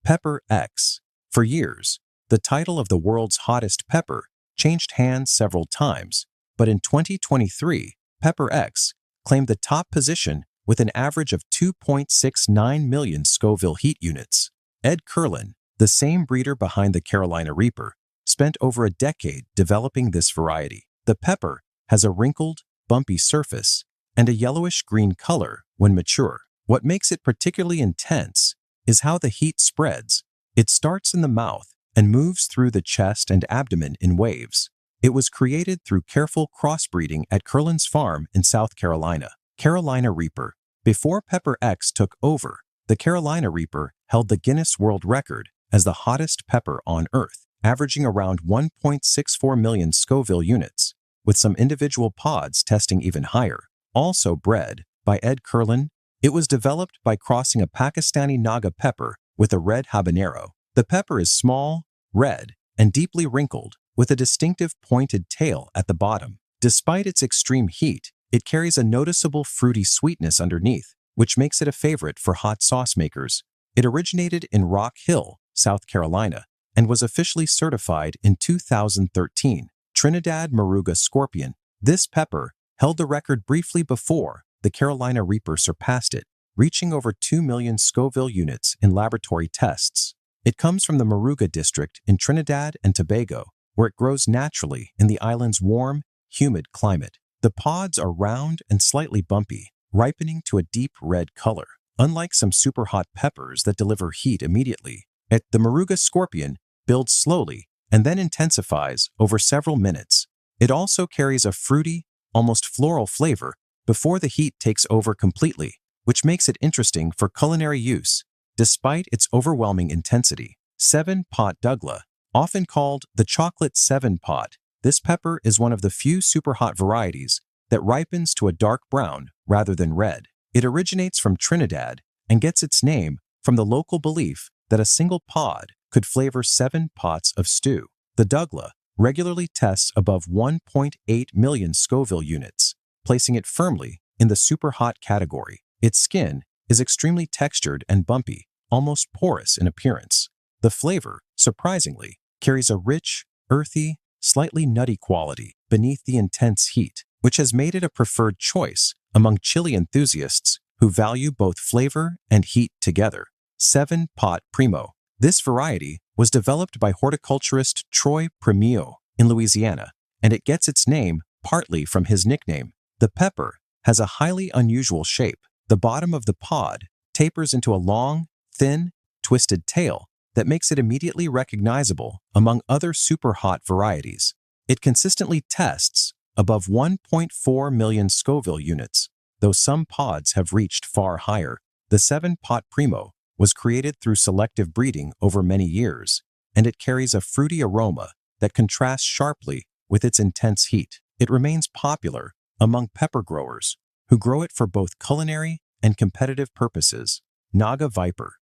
Pepper X. For years, the title of the world's hottest pepper changed hands several times, but in 2023, Pepper X claimed the top position with an average of 2.69 million Scoville heat units. Ed Curlin, the same breeder behind the Carolina Reaper, spent over a decade developing this variety. The pepper has a wrinkled, bumpy surface and a yellowish-green color when mature. What makes it particularly intense is how the heat spreads. It starts in the mouth and moves through the chest and abdomen in waves. It was created through careful crossbreeding at Curlin's farm in South Carolina. Carolina Reaper. Before Pepper X took over, the Carolina Reaper held the Guinness World Record as the hottest pepper on Earth, averaging around 1.64 million Scoville units, with some individual pods testing even higher. Also bred by Ed Curlin, it was developed by crossing a Pakistani Naga pepper with a red habanero. The pepper is small, red, and deeply wrinkled, with a distinctive pointed tail at the bottom. Despite its extreme heat, it carries a noticeable fruity sweetness underneath, which makes it a favorite for hot sauce makers. It originated in Rock Hill, South Carolina, and was officially certified in 2013. Trinidad Moruga Scorpion. This pepper held the record briefly before the Carolina Reaper surpassed it, reaching over 2 million Scoville units in laboratory tests. It comes from the Moruga district in Trinidad and Tobago, where it grows naturally in the island's warm, humid climate. The pods are round and slightly bumpy, ripening to a deep red color. Unlike some super hot peppers that deliver heat immediately, the Moruga Scorpion builds slowly and then intensifies over several minutes. It also carries a fruity, almost floral flavor before the heat takes over completely, which makes it interesting for culinary use, despite its overwhelming intensity. 7-pot Dougla. Often called the chocolate 7-pot, this pepper is one of the few super hot varieties that ripens to a dark brown rather than red. It originates from Trinidad and gets its name from the local belief that a single pod could flavor 7 pots of stew. The Dougla regularly tests above 1.8 million Scoville units, placing it firmly in the super hot category. Its skin is extremely textured and bumpy, almost porous in appearance. The flavor, surprisingly, carries a rich, earthy, slightly nutty quality beneath the intense heat, which has made it a preferred choice among chili enthusiasts who value both flavor and heat together. 7-pot Primo. This variety was developed by horticulturist Troy Primo in Louisiana, and it gets its name partly from his nickname. The pepper has a highly unusual shape. The bottom of the pod tapers into a long, thin, twisted tail that makes it immediately recognizable among other super hot varieties. It consistently tests above 1.4 million Scoville units, though some pods have reached far higher. The 7-pot Primo was created through selective breeding over many years, and it carries a fruity aroma that contrasts sharply with its intense heat. It remains popular among pepper growers who grow it for both culinary and competitive purposes. Naga Viper.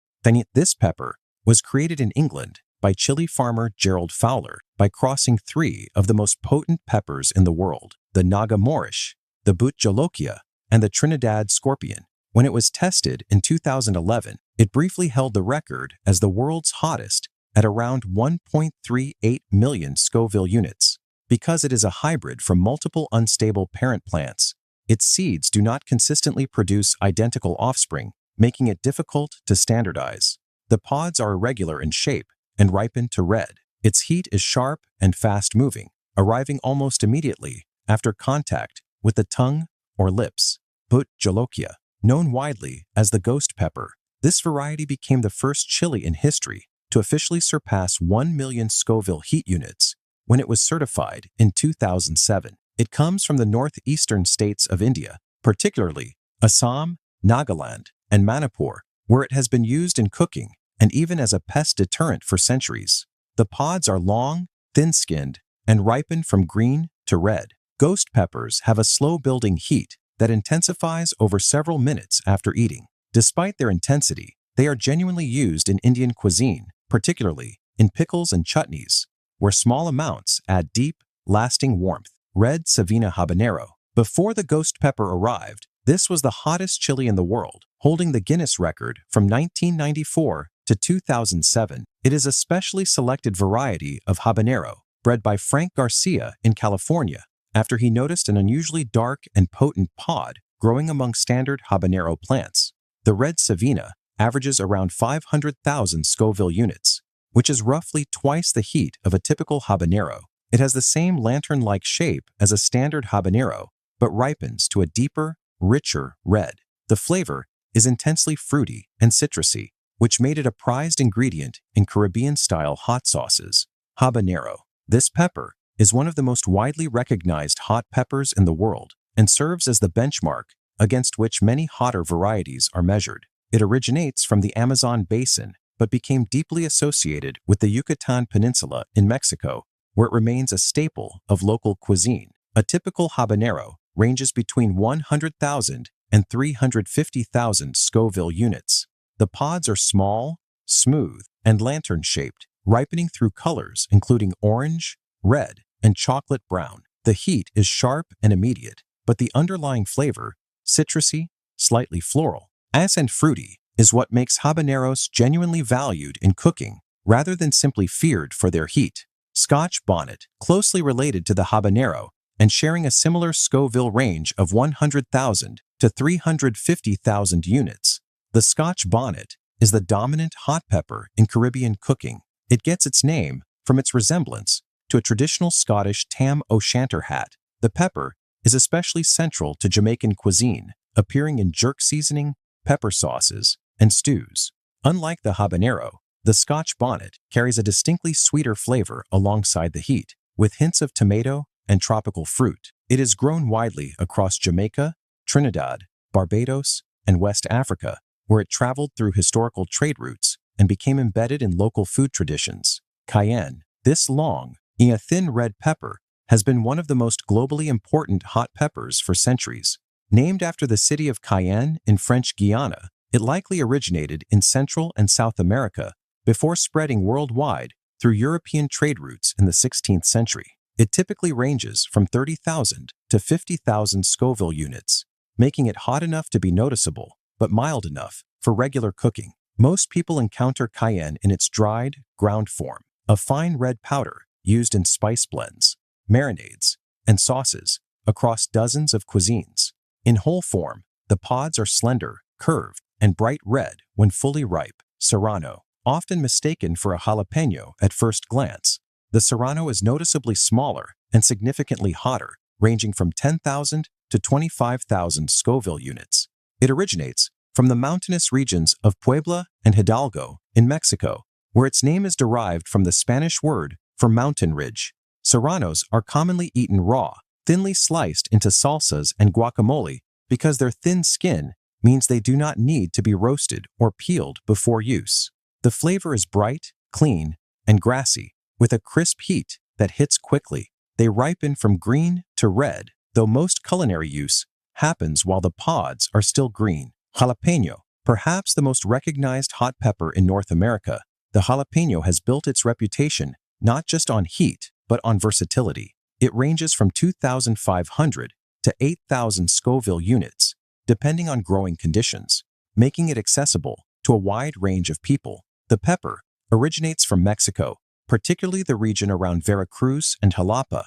This pepper was created in England by chili farmer Gerald Fowler by crossing 3 of the most potent peppers in the world, the Naga Moorish, the Bhut Jolokia, and the Trinidad Scorpion. When it was tested in 2011, it briefly held the record as the world's hottest at around 1.38 million Scoville units. Because it is a hybrid from multiple unstable parent plants, its seeds do not consistently produce identical offspring, making it difficult to standardize. The pods are irregular in shape and ripen to red. Its heat is sharp and fast-moving, arriving almost immediately after contact with the tongue or lips. Bhut Jolokia. Known widely as the ghost pepper, this variety became the first chili in history to officially surpass 1 million Scoville heat units when it was certified in 2007. It comes from the northeastern states of India, particularly Assam, Nagaland, and Manipur, where it has been used in cooking and even as a pest deterrent for centuries. The pods are long, thin-skinned, and ripen from green to red. Ghost peppers have a slow-building heat that intensifies over several minutes after eating. Despite their intensity, they are genuinely used in Indian cuisine, particularly in pickles and chutneys, where small amounts add deep, lasting warmth. Red Savina habanero. Before the ghost pepper arrived, this was the hottest chili in the world, holding the Guinness record from 1994 to 2007. It is a specially selected variety of habanero, bred by Frank Garcia in California, after he noticed an unusually dark and potent pod growing among standard habanero plants. The red Savina averages around 500,000 Scoville units, which is roughly twice the heat of a typical habanero. It has the same lantern-like shape as a standard habanero, but ripens to a deeper, richer red. The flavor is intensely fruity and citrusy, which made it a prized ingredient in Caribbean-style hot sauces. Habanero. This pepper is one of the most widely recognized hot peppers in the world and serves as the benchmark against which many hotter varieties are measured. It originates from the Amazon basin but became deeply associated with the Yucatan Peninsula in Mexico, where it remains a staple of local cuisine. A typical habanero ranges between 100,000 and 350,000 Scoville units. The pods are small, smooth, and lantern-shaped, ripening through colors including orange, red, and chocolate brown. The heat is sharp and immediate, but the underlying flavor, citrusy, slightly floral, and fruity, is what makes habaneros genuinely valued in cooking rather than simply feared for their heat. Scotch bonnet, closely related to the habanero and sharing a similar Scoville range of 100,000 to 350,000 units. The Scotch bonnet is the dominant hot pepper in Caribbean cooking. It gets its name from its resemblance to a traditional Scottish tam o' shanter hat. The pepper is especially central to Jamaican cuisine, appearing in jerk seasoning, pepper sauces, and stews. Unlike the habanero, the Scotch bonnet carries a distinctly sweeter flavor alongside the heat, with hints of tomato and tropical fruit. It is grown widely across Jamaica, Trinidad, Barbados, and West Africa, where it traveled through historical trade routes and became embedded in local food traditions. Cayenne. This long, thin red pepper has been one of the most globally important hot peppers for centuries. Named after the city of Cayenne in French Guiana, it likely originated in Central and South America before spreading worldwide through European trade routes in the 16th century. It typically ranges from 30,000 to 50,000 Scoville units, making it hot enough to be noticeable, but mild enough for regular cooking. Most people encounter cayenne in its dried, ground form, a fine red powder used in spice blends, marinades, and sauces across dozens of cuisines. In whole form, the pods are slender, curved, and bright red when fully ripe. Serrano. Often mistaken for a jalapeno at first glance, the Serrano is noticeably smaller and significantly hotter, ranging from 10,000 to 25,000 Scoville units. It originates from the mountainous regions of Puebla and Hidalgo in Mexico, where its name is derived from the Spanish word for mountain ridge. Serranos are commonly eaten raw, thinly sliced into salsas and guacamole because their thin skin means they do not need to be roasted or peeled before use. The flavor is bright, clean, and grassy, with a crisp heat that hits quickly. They ripen from green to red, though most culinary use happens while the pods are still green. Jalapeno. Perhaps the most recognized hot pepper in North America, the jalapeno has built its reputation not just on heat, but on versatility. It ranges from 2,500 to 8,000 Scoville units, depending on growing conditions, making it accessible to a wide range of people. The pepper originates from Mexico, particularly the region around Veracruz and Jalapa,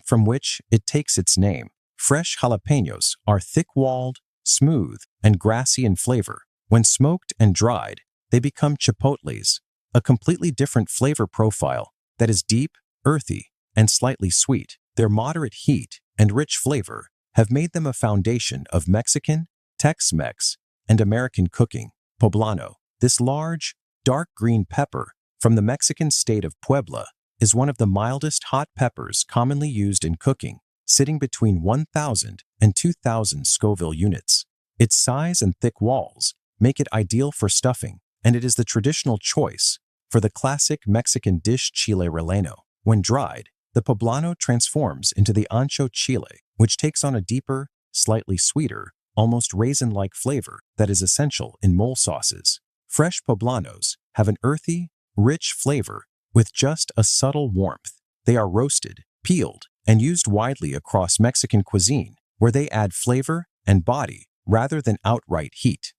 from which it takes its name. Fresh jalapenos are thick-walled, smooth, and grassy in flavor. When smoked and dried, they become chipotles, a completely different flavor profile that is deep, earthy, and slightly sweet. Their moderate heat and rich flavor have made them a foundation of Mexican, Tex-Mex, and American cooking. Poblano. This large, dark green pepper from the Mexican state of Puebla is one of the mildest hot peppers commonly used in cooking, sitting between 1,000 and 2,000 Scoville units. Its size and thick walls make it ideal for stuffing, and it is the traditional choice for the classic Mexican dish chile relleno. When dried, the poblano transforms into the ancho chile, which takes on a deeper, slightly sweeter, almost raisin-like flavor that is essential in mole sauces. Fresh poblanos have an earthy, rich flavor with just a subtle warmth. They are roasted, peeled, and used widely across Mexican cuisine, where they add flavor and body rather than outright heat.